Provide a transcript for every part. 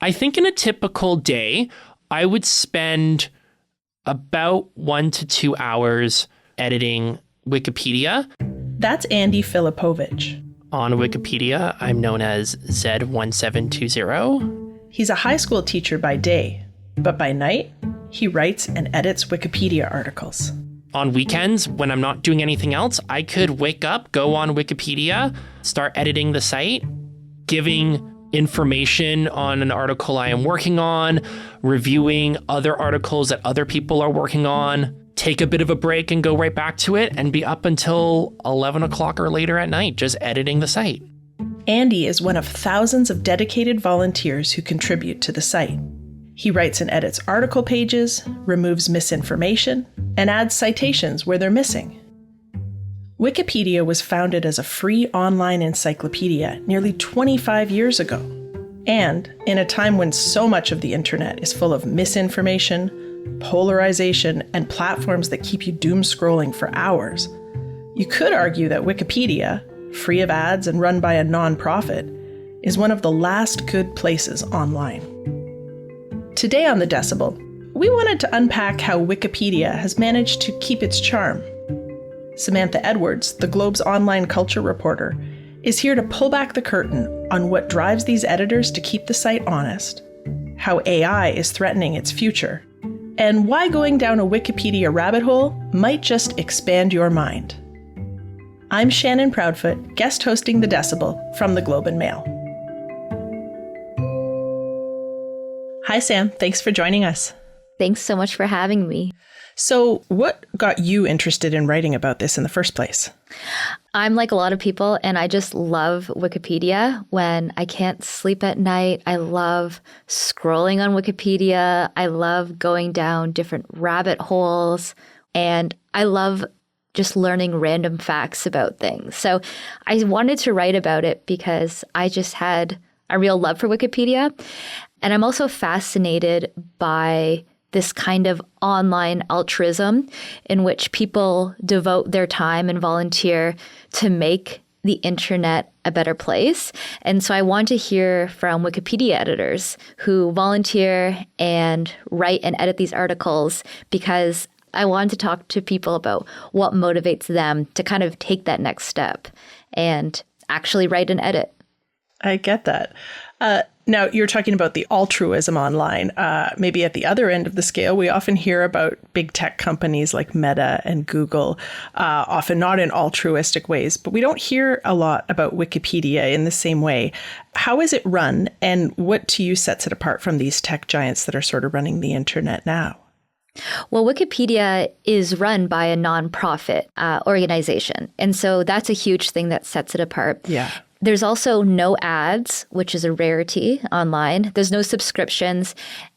I think in a typical day, I would spend about 1 to 2 hours editing Wikipedia. That's Andy Filipovich. On Wikipedia, I'm known as Z1720. He's a high school teacher by day, but by night, he writes and edits Wikipedia articles. On weekends, when I'm not doing anything else, I could wake up, go on Wikipedia, start editing the site, giving information on an article I am working on, reviewing other articles that other people are working on, take a bit of a break and go right back to it, and be up until 11 o'clock or later at night just editing the site. Andy is one of thousands of dedicated volunteers who contribute to the site. He writes and edits article pages, removes misinformation, and adds citations where they're missing. Wikipedia was founded as a free online encyclopedia nearly 25 years ago. And in a time when so much of the internet is full of misinformation, polarization, and platforms that keep you doom scrolling for hours, you could argue that Wikipedia, free of ads and run by a nonprofit, is one of the last good places online. Today on The Decibel, we wanted to unpack how Wikipedia has managed to keep its charm. Samantha Edwards, the Globe's online culture reporter, is here to pull back the curtain on what drives these editors to keep the site honest, how AI is threatening its future, and why going down a Wikipedia rabbit hole might just expand your mind. I'm Shannon Proudfoot, guest hosting The Decibel from the Globe and Mail. Hi, Sam. Thanks for joining us. Thanks so much for having me. So what got you interested in writing about this in the first place? I'm like a lot of people, and I just love Wikipedia. When I can't sleep at night, I love scrolling on Wikipedia. I love going down different rabbit holes, and I love just learning random facts about things. So I wanted to write about it because I just had a real love for Wikipedia. And I'm also fascinated by this kind of online altruism in which people devote their time and volunteer to make the internet a better place. And so I want to hear from Wikipedia editors who volunteer and write and edit these articles, because I want to talk to people about what motivates them to kind of take that next step and actually write and edit. I get that. Now, you're talking about the altruism online. Maybe at the other end of the scale, we often hear about big tech companies like Meta and Google, often not in altruistic ways, but we don't hear a lot about Wikipedia in the same way. How is it run, and what to you sets it apart from these tech giants that are sort of running the internet now? Well, Wikipedia is run by a nonprofit organization. And so that's a huge thing that sets it apart. Yeah. There's also no ads, which is a rarity online. There's no subscriptions,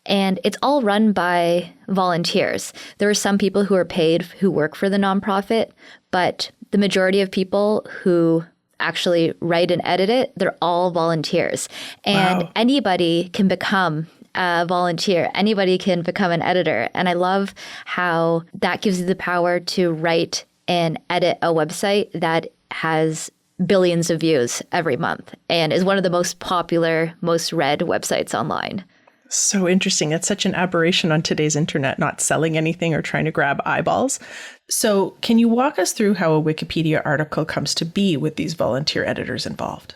and it's all run by volunteers. There are some people who are paid who work for the nonprofit, but the majority of people who actually write and edit it, they're all volunteers. And anybody can become a volunteer. Anybody can become an editor. And I love how that gives you the power to write and edit a website that has billions of views every month and is one of the most popular, most read websites online. So interesting. It's such an aberration on today's internet, not selling anything or trying to grab eyeballs. So can you walk us through how a Wikipedia article comes to be with these volunteer editors involved?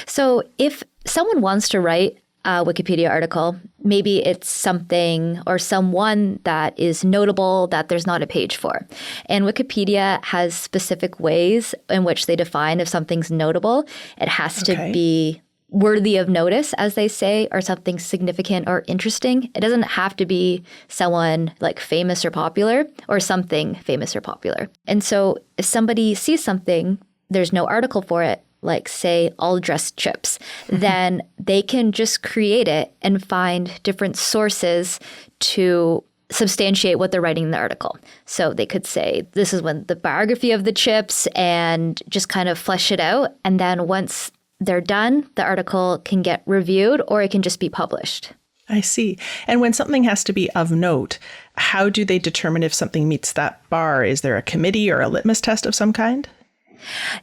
So if someone wants to write a Wikipedia article, maybe it's something or someone that is notable that there's not a page for. And Wikipedia has specific ways in which they define if something's notable. It has to be worthy of notice, as they say, or something significant or interesting. It doesn't have to be someone like famous or popular or something famous or popular. And so if somebody sees something, there's no article for it, like say all dressed chips, then they can just create it and find different sources to substantiate what they're writing in the article. So they could say, this is when the biography of the chips, and just kind of flesh it out. And then once they're done, the article can get reviewed or it can just be published. I see. And when something has to be of note, how do they determine if something meets that bar? Is there a committee or a litmus test of some kind?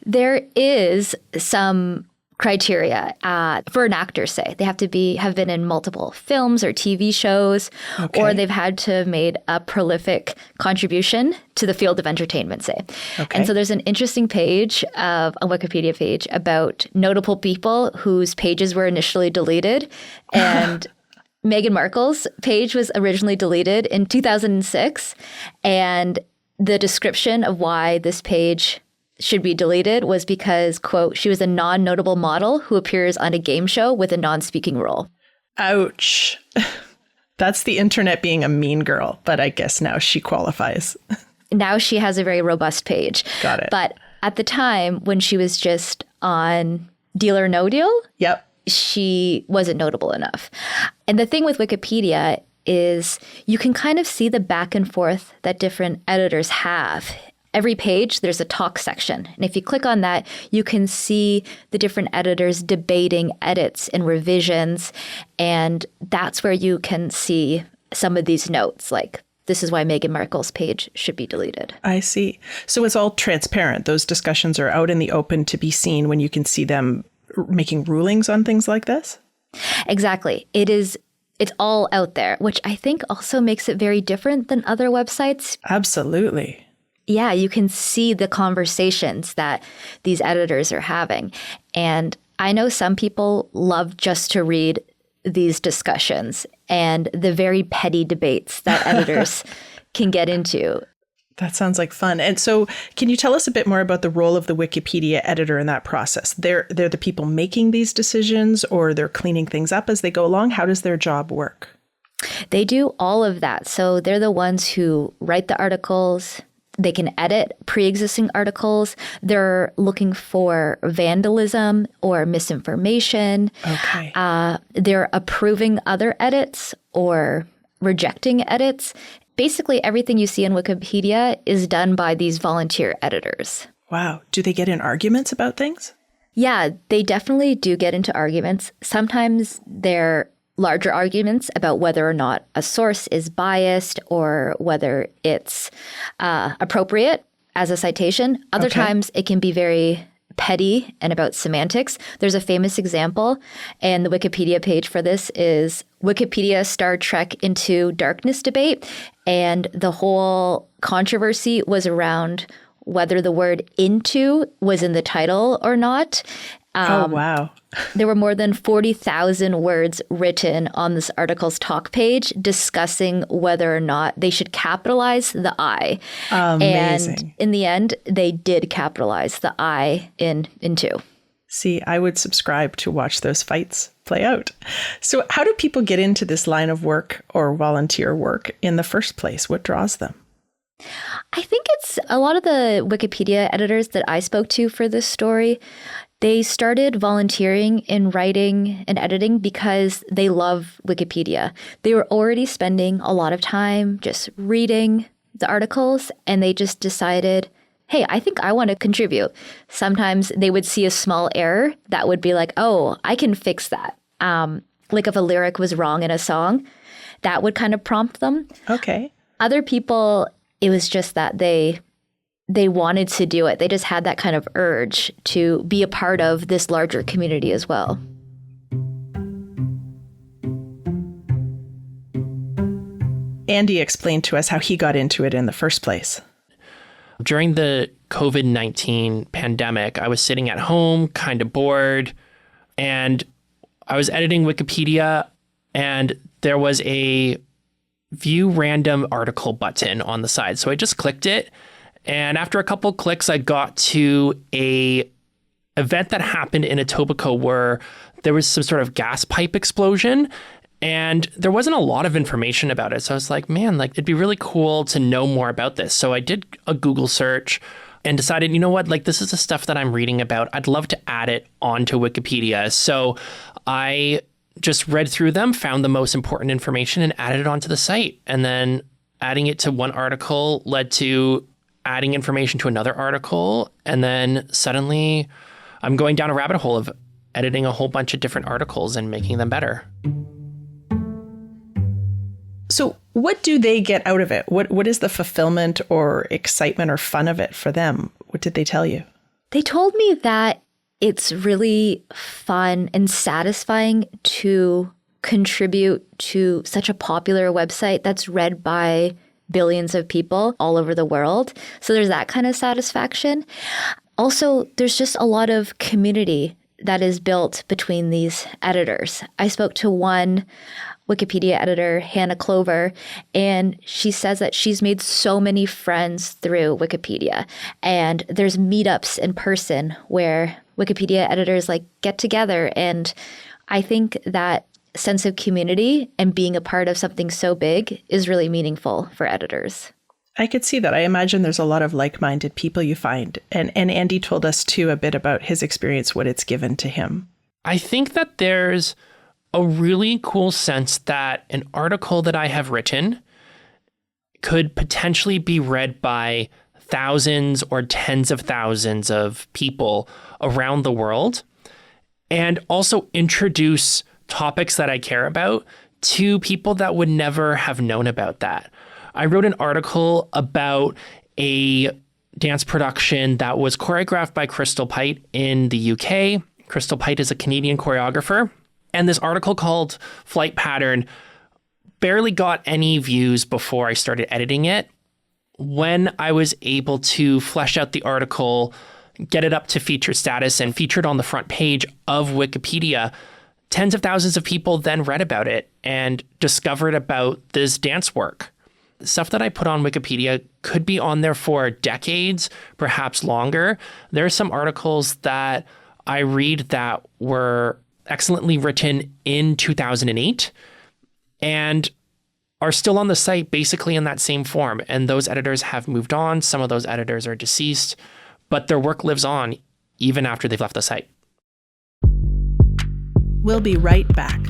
There is some criteria for an actor, say. They have to have been in multiple films or TV shows, or they've had to have made a prolific contribution to the field of entertainment, say. And so there's an interesting page of a Wikipedia page about notable people whose pages were initially deleted. And Meghan Markle's page was originally deleted in 2006. And the description of why this page should be deleted was because, quote, she was a non-notable model who appears on a game show with a non-speaking role. Ouch. That's the internet being a mean girl, but I guess now she qualifies. Now she has a very robust page. Got it. But at the time when she was just on Deal or No Deal, she wasn't notable enough. And the thing with Wikipedia is you can kind of see the back and forth that different editors have. Every page, there's a talk section. And if you click on that, you can see the different editors debating edits and revisions. And that's where you can see some of these notes, like, this is why Meghan Markle's page should be deleted. I see. So it's all transparent. Those discussions are out in the open to be seen when you can see them making rulings on things like this? Exactly. It's all out there, which I think also makes it very different than other websites. Absolutely. Yeah, you can see the conversations that these editors are having. And I know some people love just to read these discussions and the very petty debates that editors can get into. That sounds like fun. And so can you tell us a bit more about the role of the Wikipedia editor in that process? They're the people making these decisions, or they're cleaning things up as they go along? How does their job work? They do all of that. So they're the ones who write the articles. They can edit pre-existing articles. They're looking for vandalism or misinformation. Okay. They're approving other edits or rejecting edits. Basically, everything you see in Wikipedia is done by these volunteer editors. Wow. Do they get in arguments about things? Yeah, they definitely do get into arguments. Sometimes they're larger arguments about whether or not a source is biased or whether it's appropriate as a citation. Other times it can be very petty and about semantics. There's a famous example, and the Wikipedia page for this is Wikipedia Star Trek Into Darkness debate. And the whole controversy was around whether the word into was in the title or not. Oh, wow. There were more than 40,000 words written on this article's talk page discussing whether or not they should capitalize the I. Amazing. And in the end, they did capitalize the I in into. See, I would subscribe to watch those fights play out. So how do people get into this line of work or volunteer work in the first place? What draws them? I think it's a lot of the Wikipedia editors that I spoke to for this story. They started volunteering in writing and editing because they love Wikipedia. They were already spending a lot of time just reading the articles, and they just decided, hey, I think I want to contribute. Sometimes they would see a small error that would be like, oh, I can fix that. Like if a lyric was wrong in a song, that would kind of prompt them. Okay. Other people, it was just that they wanted to do it. They just had that kind of urge to be a part of this larger community as well. Andy explained to us how he got into it in the first place. During the COVID-19 pandemic, I was sitting at home, kind of bored, and I was editing Wikipedia, and there was a view random article button on the side. So I just clicked it. And after a couple clicks, I got to a event that happened in Etobicoke where there was some sort of gas pipe explosion, and there wasn't a lot of information about it. So I was like, man, like it'd be really cool to know more about this. So I did a Google search and decided, you know what, like this is the stuff that I'm reading about. I'd love to add it onto Wikipedia. So I just read through them, found the most important information, and added it onto the site. And then adding it to one article led to adding information to another article, and then suddenly I'm going down a rabbit hole of editing a whole bunch of different articles and making them better. So what do they get out of it? What is the fulfillment or excitement or fun of it for them? What did they tell you? They told me that it's really fun and satisfying to contribute to such a popular website that's read by billions of people all over the world. So there's that kind of satisfaction. Also, there's just a lot of community that is built between these editors. I spoke to one Wikipedia editor, Hannah Clover, and she says that she's made so many friends through Wikipedia. And there's meetups in person where Wikipedia editors like get together. And I think that sense of community and being a part of something so big is really meaningful for editors. I could see that. I imagine there's a lot of like-minded people you find. And Andy told us too a bit about his experience, what it's given to him. I think that there's a really cool sense that an article that I have written could potentially be read by thousands or tens of thousands of people around the world, and also introduce topics that I care about to people that would never have known about that. I wrote an article about a dance production that was choreographed by Crystal Pite in the UK. Crystal Pite is a Canadian choreographer. And this article called Flight Pattern barely got any views before I started editing it. When I was able to flesh out the article, get it up to feature status and featured on the front page of Wikipedia, tens of thousands of people then read about it and discovered about this dance work. Stuff that I put on Wikipedia could be on there for decades, perhaps longer. There are some articles that I read that were excellently written in 2008 and are still on the site basically in that same form. And those editors have moved on. Some of those editors are deceased, but their work lives on even after they've left the site. We'll be right back.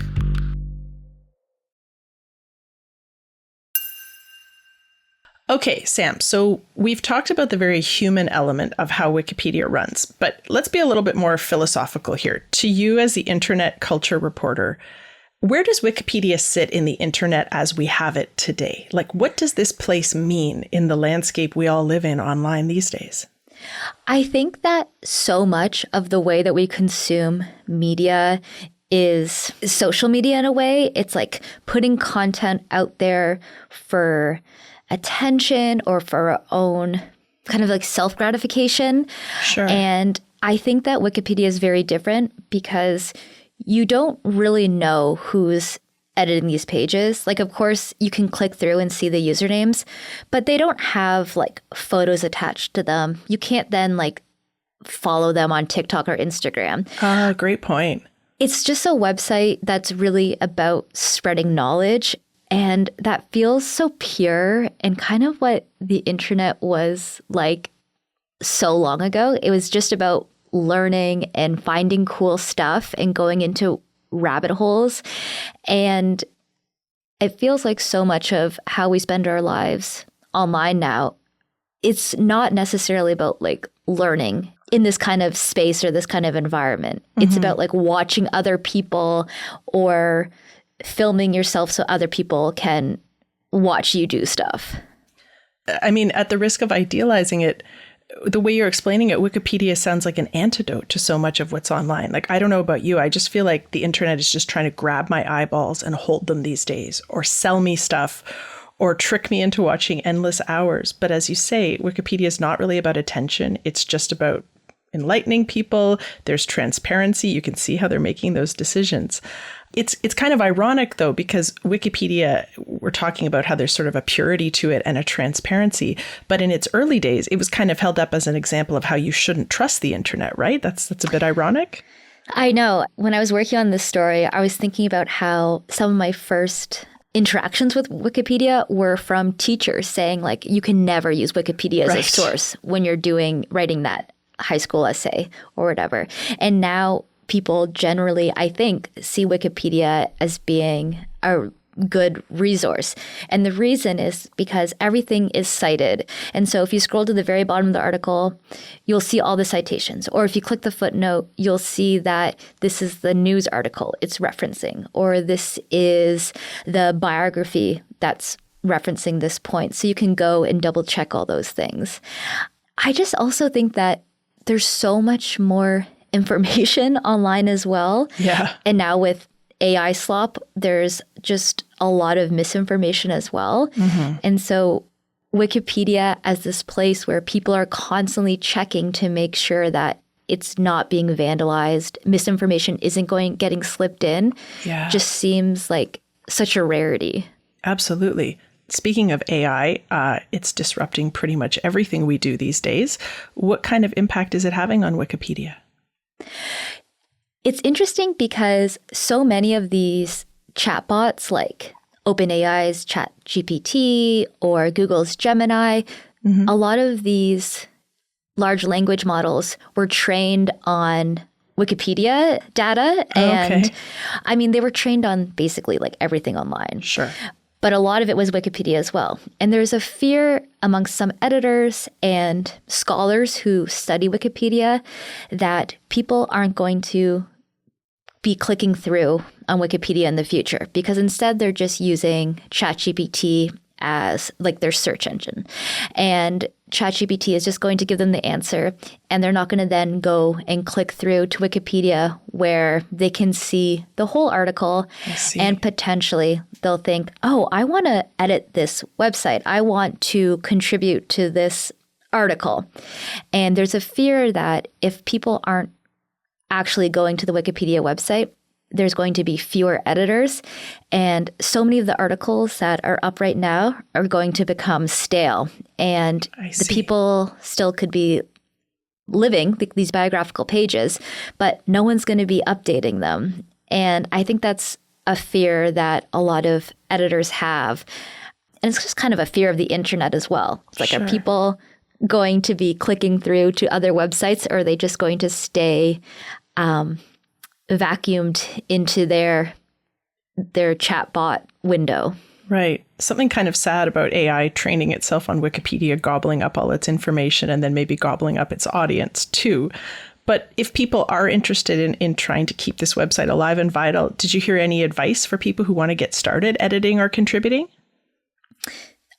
Okay, Sam, so we've talked about the very human element of how Wikipedia runs, but let's be a little bit more philosophical here. To you as the internet culture reporter, where does Wikipedia sit in the internet as we have it today? Like, what does this place mean in the landscape we all live in online these days? I think that so much of the way that we consume media is social media in a way. It's like putting content out there for attention or for our own kind of like self-gratification. Sure. And I think that Wikipedia is very different because you don't really know who's editing these pages. Like, of course, you can click through and see the usernames, but they don't have like photos attached to them. You can't then like follow them on TikTok or Instagram. Great point. It's just a website that's really about spreading knowledge. And that feels so pure and kind of what the internet was like so long ago. It was just about learning and finding cool stuff and going into rabbit holes. And it feels like so much of how we spend our lives online now, it's not necessarily about like learning in this kind of space or this kind of environment. Mm-hmm. It's about like watching other people or filming yourself so other people can watch you do stuff. I mean, at the risk of idealizing it, the way you're explaining it, Wikipedia sounds like an antidote to so much of what's online. Like, I don't know about you. I just feel like the internet is just trying to grab my eyeballs and hold them these days, or sell me stuff, or trick me into watching endless hours. But as you say, Wikipedia is not really about attention. It's just about enlightening people. There's transparency. You can see how they're making those decisions. It's kind of ironic, though, because Wikipedia, we're talking about how there's sort of a purity to it and a transparency. But in its early days, it was kind of held up as an example of how you shouldn't trust the internet, right? That's a bit ironic. I know. When I was working on this story, I was thinking about how some of my first interactions with Wikipedia were from teachers saying, like, you can never use Wikipedia as a source when you're writing that high school essay or whatever. And now people generally, I think, see Wikipedia as being a good resource. And the reason is because everything is cited. And so if you scroll to the very bottom of the article, you'll see all the citations. Or if you click the footnote, you'll see that this is the news article it's referencing, or this is the biography that's referencing this point. So you can go and double check all those things. I just also think that there's so much more information online as well. Yeah. And now with AI slop, there's just a lot of misinformation as well. And so Wikipedia as this place where people are constantly checking to make sure that it's not being vandalized, misinformation isn't getting slipped in, just seems like such a rarity. Absolutely. Speaking of AI, it's disrupting pretty much everything we do these days. What kind of impact is it having on Wikipedia? It's interesting because so many of these chatbots, like OpenAI's ChatGPT or Google's Gemini, a lot of these large language models were trained on Wikipedia data. And I mean, they were trained on basically like everything online. Sure. But a lot of it was Wikipedia as well. And there's a fear amongst some editors and scholars who study Wikipedia that people aren't going to be clicking through on Wikipedia in the future because instead they're just using ChatGPT as like their search engine. And ChatGPT is just going to give them the answer, and they're not going to then go and click through to Wikipedia where they can see the whole article, and potentially they'll think, oh, I want to edit this website. I want to contribute to this article. And there's a fear that if people aren't actually going to the Wikipedia website, there's going to be fewer editors. And so many of the articles that are up right now are going to become stale. And the people still could be living these biographical pages, but no one's going to be updating them. And I think that's a fear that a lot of editors have. And it's just kind of a fear of the internet as well. It's like, are people going to be clicking through to other websites, or are they just going to stay vacuumed into their chatbot window? Right. Something kind of sad about AI training itself on Wikipedia, gobbling up all its information and then maybe gobbling up its audience too. But if people are interested in trying to keep this website alive and vital, did you hear any advice for people who want to get started editing or contributing?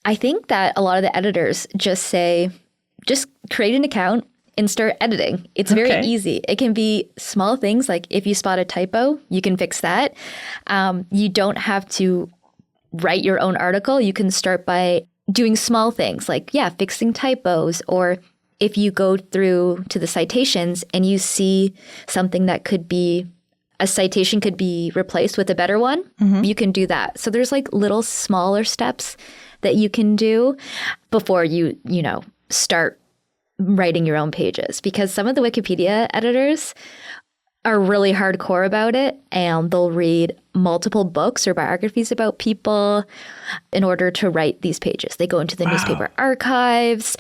I think that a lot of the editors just say, just create an account and start editing. It's very easy. It can be small things like if you spot a typo, you can fix that. You don't have to write your own article. You can start by doing small things like, fixing typos. Or if you go through to the citations and you see something that could be, a citation could be replaced with a better one, you can do that. So there's like little smaller steps that you can do before you start writing your own pages, because some of the Wikipedia editors are really hardcore about it, and they'll read multiple books or biographies about people in order to write these pages. They go into the newspaper archives.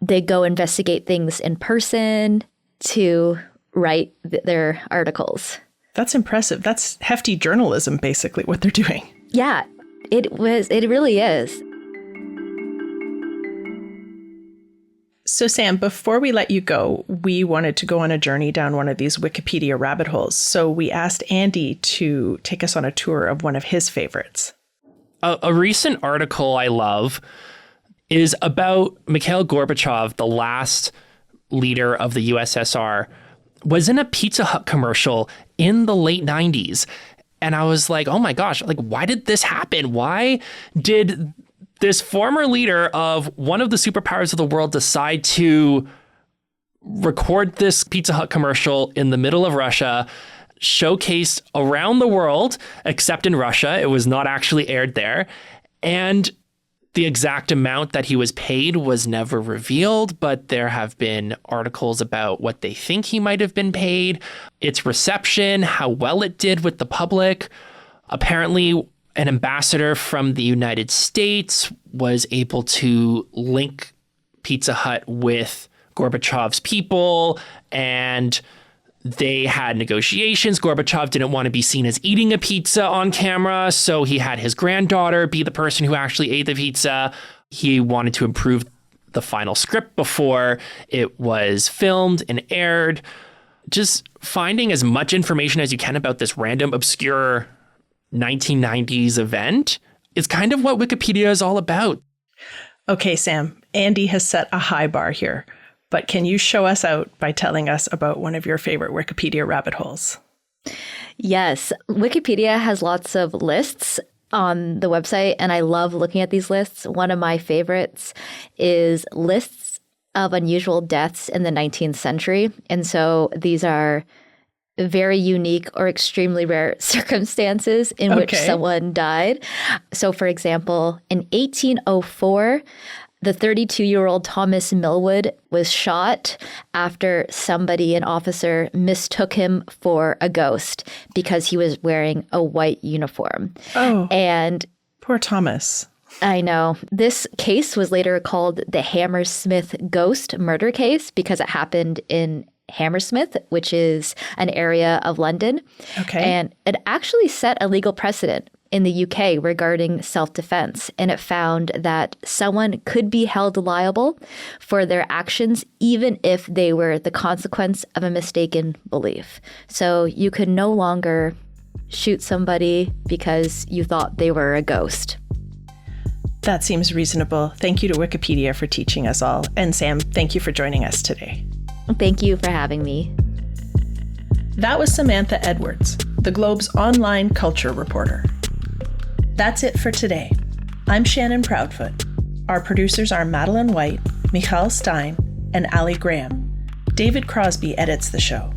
They go investigate things in person to write their articles. That's impressive. That's hefty journalism, basically, what they're doing. Yeah, it really is. So Sam, before we let you go, we wanted to go on a journey down one of these Wikipedia rabbit holes. So we asked Andy to take us on a tour of one of his favorites. A recent article I love is about Mikhail Gorbachev, the last leader of the USSR, was in a Pizza Hut commercial in the late 90s. And I was like, oh my gosh, like, why did this happen? Why did this former leader of one of the superpowers of the world decide to record this Pizza Hut commercial in the middle of Russia, showcased around the world, except in Russia? It was not actually aired there. And the exact amount that he was paid was never revealed, but there have been articles about what they think he might have been paid, its reception, how well it did with the public. Apparently, an ambassador from the United States was able to link Pizza Hut with Gorbachev's people, and they had negotiations. Gorbachev didn't want to be seen as eating a pizza on camera, so he had his granddaughter be the person who actually ate the pizza. He wanted to improve the final script before it was filmed and aired. Just finding as much information as you can about this random, obscure 1990s event is kind of what Wikipedia is all about. Okay, Sam, Andy has set a high bar here. But can you show us out by telling us about one of your favorite Wikipedia rabbit holes? Yes, Wikipedia has lots of lists on the website, and I love looking at these lists. One of my favorites is lists of unusual deaths in the 19th century. And so these are very unique or extremely rare circumstances in which someone died. So, for example, in 1804, the 32-year-old Thomas Millwood was shot after an officer, mistook him for a ghost because he was wearing a white uniform. Oh, and poor Thomas. I know. This case was later called the Hammersmith ghost murder case because it happened in Hammersmith, which is an area of London. Okay. And it actually set a legal precedent in the UK regarding self-defense. And it found that someone could be held liable for their actions, even if they were the consequence of a mistaken belief. So you could no longer shoot somebody because you thought they were a ghost. That seems reasonable. Thank you to Wikipedia for teaching us all. And Sam, thank you for joining us today. Thank you for having me. That was Samantha Edwards, the Globe's online culture reporter. That's it for today. I'm Shannon Proudfoot. Our producers are Madeline White, Michal Stein, and Ali Graham. David Crosby edits the show.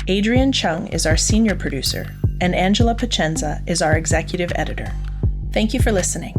Adrian Chung is our senior producer, and Angela Pacenza is our executive editor. Thank you for listening.